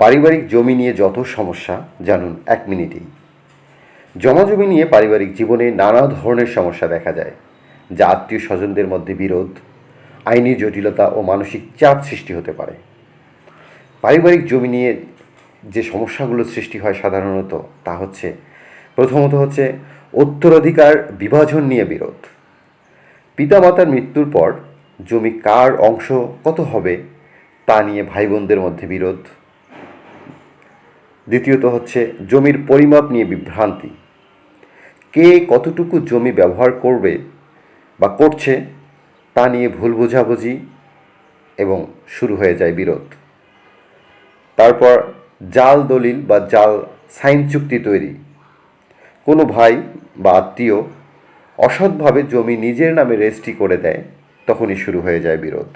পারিবারিক জমি নিয়ে যত সমস্যা জানুন 1 মিনিটেই। জমি নিয়ে পারিবারিক জীবনে নানা ধরনের সমস্যা দেখা যায়, যা আত্মীয় স্বজনদের মধ্যে বিরোধ, আইনি জটিলতা ও মানসিক চাপ সৃষ্টি হতে পারে। পারিবারিক জমি নিয়ে যে সমস্যাগুলো সৃষ্টি হয় সাধারণত তা হচ্ছে, প্রথমত হচ্ছে উত্তরাধিকার বিভাজন নিয়ে বিরোধ। পিতামাতার মৃত্যুর পর জমি কার অংশ কত হবে তা নিয়ে ভাই বোনদের মধ্যে বিরোধ। দ্বিতীয়ত হচ্ছে জমির পরিমাপ নিয়ে বিভ্রান্তি। কে কতটুকু জমি ব্যবহার করবে বা করছে তা নিয়ে ভুল বোঝাবুঝি এবং শুরু হয়ে যায় বিরোধ। তারপর জাল দলিল বা জাল সাইন চুক্তি তৈরি। কোনো ভাই বা আত্মীয় অসৎভাবে জমি নিজের নামে রেজিস্ট্রি করে দেয়, তখনই শুরু হয়ে যায় বিরোধ।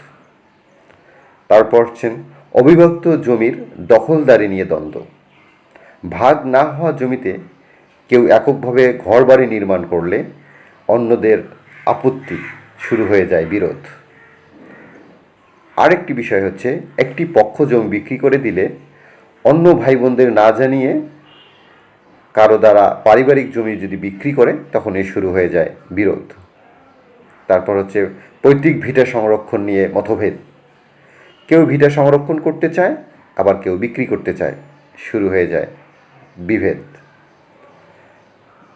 তারপর হচ্ছেন অবিভক্ত জমির দখলদারি নিয়ে দ্বন্দ্ব। ভাগ না হওয়া জমিতে কেউ এককভাবে ঘরবাড়ি নির্মাণ করলে অন্যদের আপত্তি, শুরু হয়ে যায় বিরোধ। আরেকটি বিষয় হচ্ছে, একটি পক্ষ জমি বিক্রি করে দিলে অন্য ভাই বোনদের না জানিয়ে কারো দ্বারা পারিবারিক জমি যদি বিক্রি করে, তখন শুরু হয়ে যায় বিরোধ। তারপর হচ্ছে পৈতৃক ভিটা সংরক্ষণ নিয়ে মতভেদ। কেউ ভিটা সংরক্ষণ করতে চায়, আবার কেউ বিক্রি করতে চায়, শুরু হয়ে যায় বিভেদ।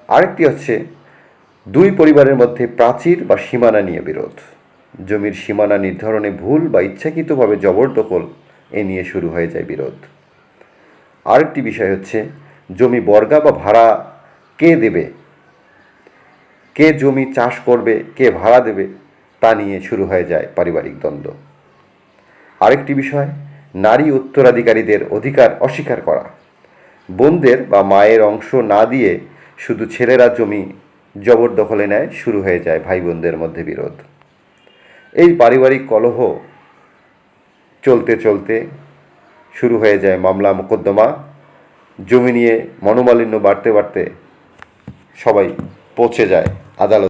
আরেকটি হচ্ছে দুই পরিবারের মধ্যে প্রাচীর বা সীমানা নিয়ে বিরোধ। জমির সীমানা নির্ধারণে ভুল বা ইচ্ছাকৃতভাবে জবরদখল নিয়ে শুরু হয়ে যায় বিরোধ। আরেকটি বিষয় হচ্ছে জমি বর্গা বা ভাড়া কে দেবে, কে জমি চাষ করবে, কে ভাড়া দেবে তা নিয়ে শুরু হয়ে যায় পারিবারিক দ্বন্দ্ব। আরেকটি বিষয় নারী উত্তরাধিকারীদের অধিকার অস্বীকার করা। বোনদের বা মায়ের অংশ না দিয়ে শুধু ছেলেরা জমি জবরদখলে নেয়, শুরু হয়ে যায় ভাই বোনদের মধ্যে বিরোধ। এই পারিবারিক কলহ চলতে চলতে শুরু হয়ে যায় মামলা মোকদ্দমা। জমি নিয়ে মনোমালিন্য বাড়তে বাড়তে সবাই পৌঁছে যায় আদালত।